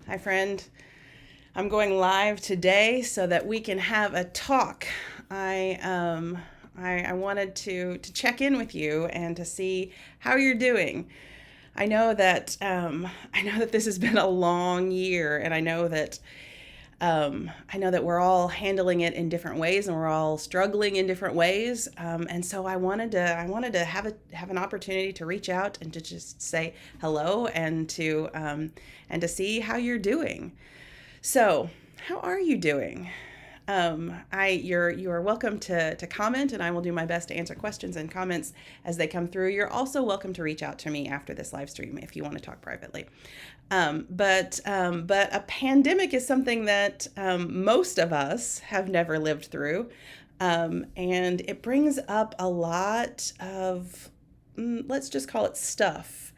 Hi, friend. I'm going live today so that we can have a talk. I um I wanted to check in with you and to see how you're doing. I know that this has been a long year, and I know that we're all handling it in different ways, and we're all struggling in different ways. And so I wanted to have an opportunity to reach out and to just say hello and to see how you're doing. So, how are you doing? You're welcome to comment, and I will do my best to answer questions and comments as they come through. You're also welcome to reach out to me after this live stream if you want to talk privately. But a pandemic is something that most of us have never lived through, and it brings up a lot of let's just call it stuff.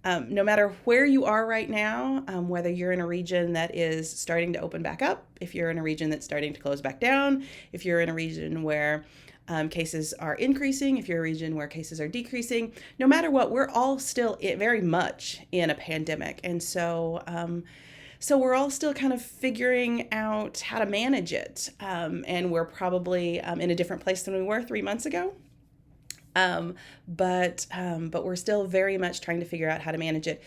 No matter where you are right now, whether you're in a region that is starting to open back up, if you're in a region that's starting to close back down, if you're in a region where cases are increasing, if you're a region where cases are decreasing, no matter what, we're all still very much in a pandemic. So we're all still kind of figuring out how to manage it. And we're probably in a different place than we were 3 months ago. But we're still very much trying to figure out how to manage it.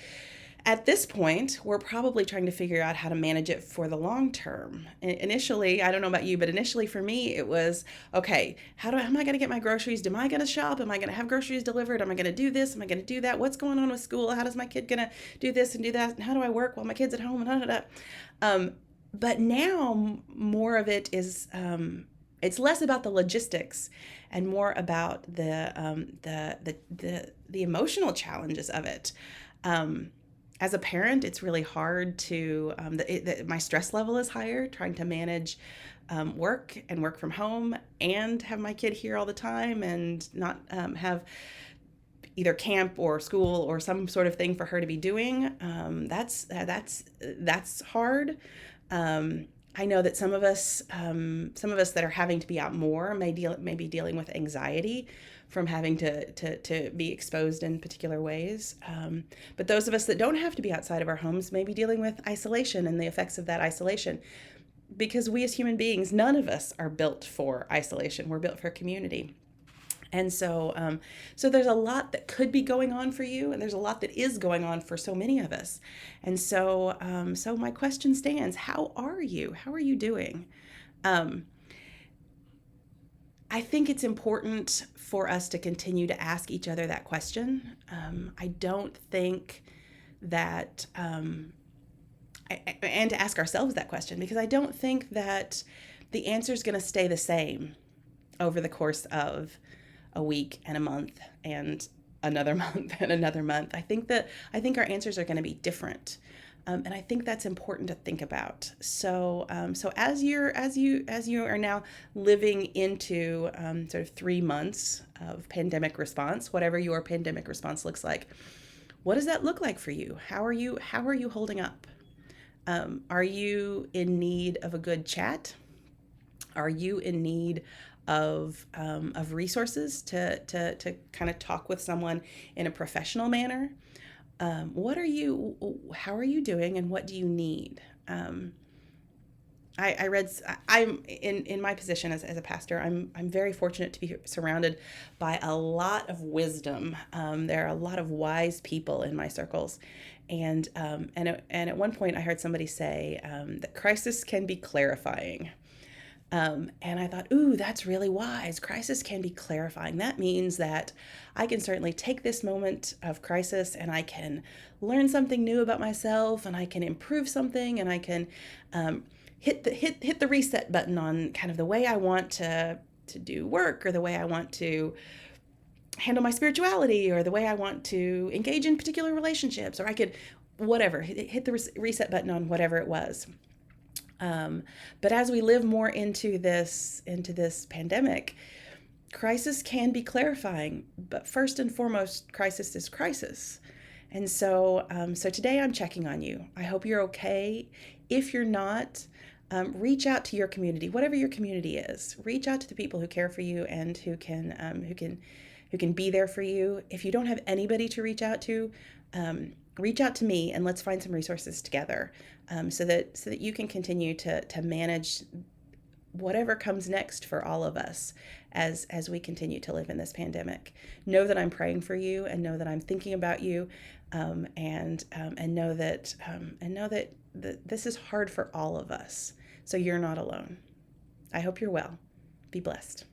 At this point, we're probably trying to figure out how to manage it for the long term. Initially, I don't know about you, but initially for me, it was okay. How am I going to get my groceries? Am I going to shop? Am I going to have groceries delivered? Am I going to do this? Am I going to do that? What's going on with school? How does my kid going to do this and do that? And how do I work while my kid's at home? And da, da, da. But now more of it is it's less about the logistics and more about the emotional challenges of it. As a parent, it's really hard to my stress level is higher trying to manage work and work from home and have my kid here all the time and not have either camp or school or some sort of thing for her to be doing. That's hard. I know that some of us that are having to be out more may be dealing with anxiety from having to be exposed in particular ways. But those of us that don't have to be outside of our homes may be dealing with isolation and the effects of that isolation. Because we as human beings, none of us are built for isolation. We're built for community. And so there's a lot that could be going on for you, and there's a lot that is going on for so many of us. And so my question stands: How are you? How are you doing? Um, I think it's important for us to continue to ask each other that question. I don't think that, and to ask ourselves that question, because I don't think that the answer is going to stay the same over the course of a week and a month and another month and another month. I think our answers are going to be different, and I think that's important to think about. So as you are now living into sort of 3 months of pandemic response, whatever your pandemic response looks like, what does that look like for you? How are you holding up? Are you in need of a good chat? Are you in need of resources to kind of talk with someone in a professional manner? How are you doing, and what do you need? I read, I'm in my position as a pastor, I'm very fortunate to be surrounded by a lot of wisdom. There are a lot of wise people in my circles. And at one point I heard somebody say that crisis can be clarifying. And I thought, ooh, that's really wise. Crisis can be clarifying. That means that I can certainly take this moment of crisis and I can learn something new about myself, and I can improve something, and I can hit the reset button on kind of the way I want to do work, or the way I want to handle my spirituality, or the way I want to engage in particular relationships, or I could whatever hit the reset button on whatever it was. But as we live more into this pandemic, crisis can be clarifying. But first and foremost, crisis is crisis. And so today I'm checking on you. I hope you're okay. If you're not, reach out to your community, whatever your community is. Reach out to the people who care for you and who can be there for you. If you don't have anybody to reach out to, reach out to me and let's find some resources together, so that you can continue to manage whatever comes next for all of us as we continue to live in this pandemic. Know that I'm praying for you, and know that I'm thinking about you, and know that this is hard for all of us. So you're not alone. I hope you're well. Be blessed.